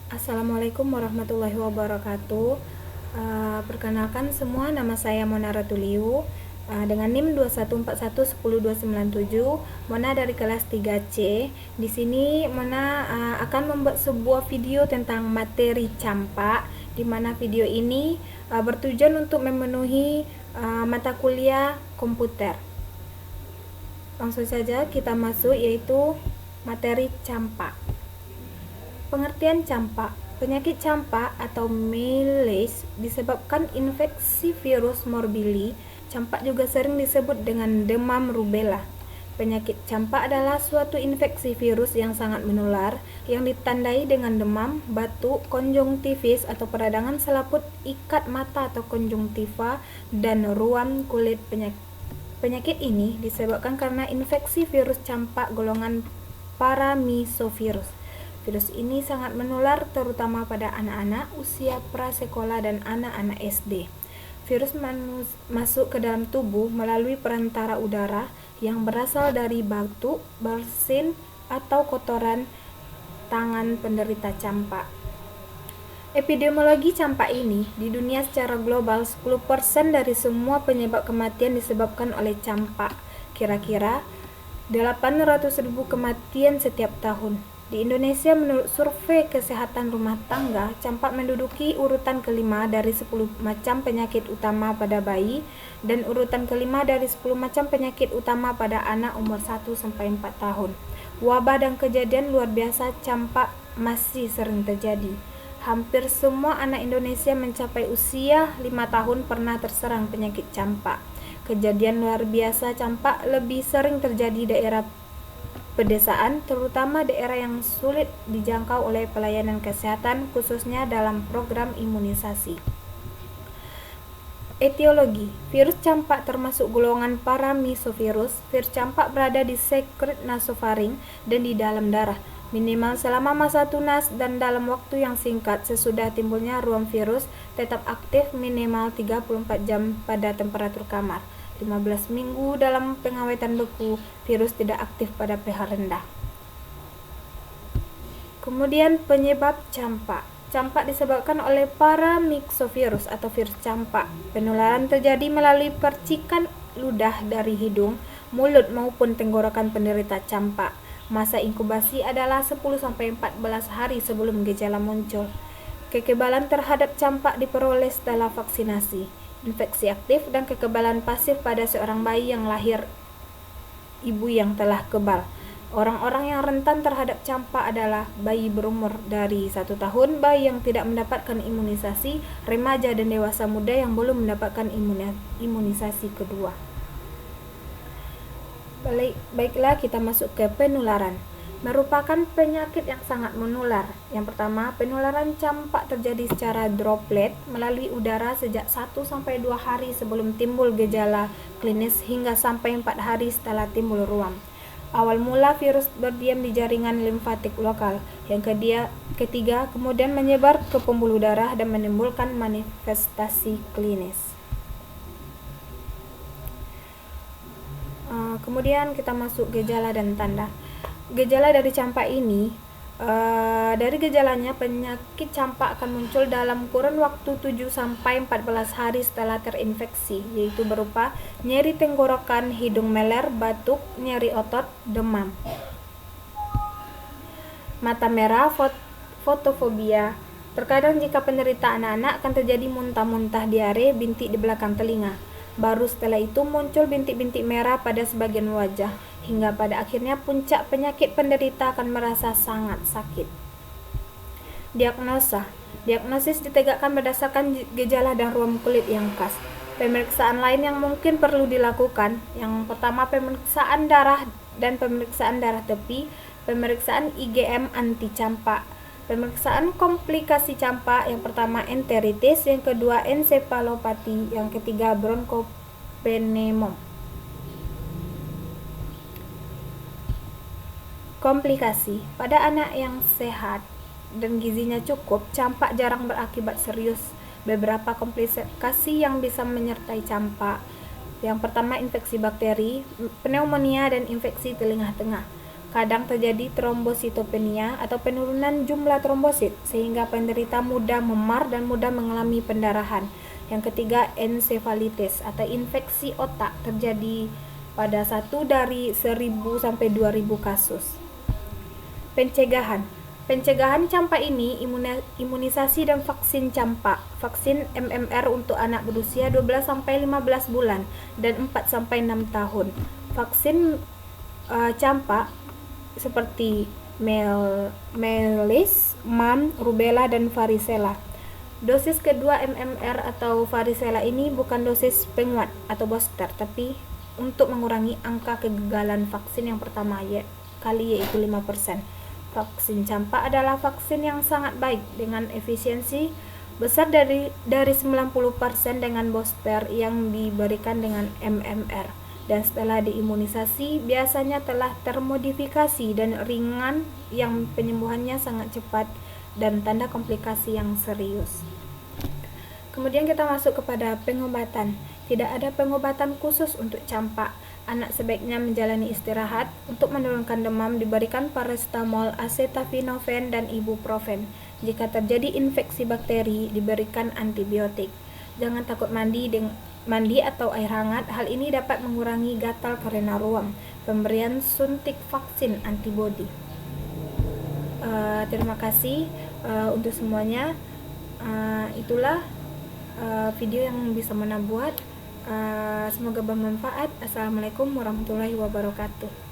Assalamualaikum warahmatullahi wabarakatuh. Perkenalkan semua, nama saya Mona Ratuliu dengan NIM 21411027. Mona dari kelas 3C. Di sini Mona akan membuat sebuah video tentang materi campak, di mana video ini bertujuan untuk memenuhi mata kuliah komputer. Langsung saja kita masuk, yaitu materi campak. Pengertian campak. Penyakit campak atau malaise disebabkan infeksi virus morbili. Campak juga sering disebut dengan demam rubella. Penyakit campak adalah suatu infeksi virus yang sangat menular yang ditandai dengan demam, batuk, konjungtivis atau peradangan selaput ikat mata atau konjungtiva, dan ruam kulit. Penyakit ini disebabkan karena infeksi virus campak golongan paramisovirus. Virus ini sangat menular terutama pada anak-anak usia prasekolah dan anak-anak SD. Virus masuk ke dalam tubuh melalui perantara udara yang berasal dari batuk, bersin, atau kotoran tangan penderita campak. Epidemiologi campak ini di dunia secara global 10% dari semua penyebab kematian disebabkan oleh campak. Kira-kira 800.000 kematian setiap tahun. Di Indonesia, menurut survei kesehatan rumah tangga, campak menduduki urutan kelima dari 10 macam penyakit utama pada bayi dan urutan kelima dari 10 macam penyakit utama pada anak umur 1-4 tahun. Wabah dan kejadian luar biasa campak masih sering terjadi. Hampir semua anak Indonesia mencapai usia 5 tahun pernah terserang penyakit campak. Kejadian luar biasa campak lebih sering terjadi di daerah pedesaan, terutama daerah yang sulit dijangkau oleh pelayanan kesehatan, khususnya dalam program imunisasi. Etiologi. Virus campak termasuk golongan paramisovirus. Virus campak berada di sekret nasofaring dan di dalam darah, minimal selama masa tunas dan dalam waktu yang singkat sesudah timbulnya ruam virus, tetap aktif minimal 34 jam pada temperatur kamar. 15 minggu dalam pengawetan beku, virus tidak aktif pada pH rendah. Kemudian penyebab campak. Campak disebabkan oleh paramyxovirus atau virus campak. Penularan terjadi melalui percikan ludah dari hidung, mulut maupun tenggorokan penderita campak. Masa inkubasi adalah 10-14 hari sebelum gejala muncul. Kekebalan terhadap campak diperoleh setelah vaksinasi. Infeksi aktif dan kekebalan pasif pada seorang bayi yang lahir ibu yang telah kebal. Orang-orang yang rentan terhadap campak adalah bayi berumur dari 1 tahun, bayi yang tidak mendapatkan imunisasi, remaja dan dewasa muda yang belum mendapatkan imunisasi kedua. Baiklah, kita masuk ke penularan. Merupakan penyakit yang sangat menular. Yang pertama, penularan campak terjadi secara droplet melalui udara sejak 1-2 hari sebelum timbul gejala klinis hingga sampai 4 hari setelah timbul ruam. Awal mula virus berdiam di jaringan limfatik lokal. Yang ketiga, kemudian menyebar ke pembuluh darah dan menimbulkan manifestasi klinis. Kemudian kita masuk gejala dan tanda. Gejala dari campak ini, dari gejalanya penyakit campak akan muncul dalam kurun waktu 7-14 hari setelah terinfeksi, yaitu berupa nyeri tenggorokan, hidung meler, batuk, nyeri otot, demam, mata merah, fotofobia. Terkadang jika penderita anak-anak akan terjadi muntah-muntah, diare, bintik di belakang telinga. Baru setelah itu muncul bintik-bintik merah pada sebagian wajah, hingga pada akhirnya puncak penyakit penderita akan merasa sangat sakit. Diagnosis ditegakkan berdasarkan gejala dan ruam kulit yang khas. Pemeriksaan lain yang mungkin perlu dilakukan, yang pertama pemeriksaan darah dan pemeriksaan darah tepi, pemeriksaan IgM anti campak, pemeriksaan komplikasi campak, yang pertama enteritis, yang kedua ensefalopati, yang ketiga bronkopneumonia. Komplikasi. Pada anak yang sehat dan gizinya cukup, campak jarang berakibat serius. Beberapa komplikasi yang bisa menyertai campak. Yang pertama infeksi bakteri, pneumonia, dan infeksi telinga tengah. Kadang terjadi trombositopenia atau penurunan jumlah trombosit sehingga penderita mudah memar dan mudah mengalami pendarahan. Yang ketiga, ensefalitis atau infeksi otak terjadi pada 1 dari 1000 sampai 2000 kasus. Pencegahan campak ini imunisasi dan vaksin campak. Vaksin MMR untuk anak berusia 12 sampai 15 bulan dan 4 sampai 6 tahun. Vaksin campak seperti measles, mumps, rubella dan varicella. Dosis kedua MMR atau varicella ini bukan dosis penguat atau booster, tapi untuk mengurangi angka kegagalan vaksin yang pertama yaitu 5%. Vaksin campak adalah vaksin yang sangat baik dengan efisiensi besar dari 90% dengan booster yang diberikan dengan MMR, dan setelah diimunisasi biasanya telah termodifikasi dan ringan yang penyembuhannya sangat cepat dan tanda komplikasi yang serius. Kemudian kita masuk kepada pengobatan. Tidak ada pengobatan khusus untuk campak. Anak sebaiknya menjalani istirahat. Untuk menurunkan demam diberikan paracetamol, acetaminophen, dan ibuprofen. Jika terjadi infeksi bakteri diberikan antibiotik. Jangan takut mandi atau air hangat. Hal ini dapat mengurangi gatal karena ruam. Pemberian suntik vaksin antibodi. Terima kasih untuk semuanya. Itulah video yang bisa Mona buat. Semoga bermanfaat. Assalamualaikum warahmatullahi wabarakatuh.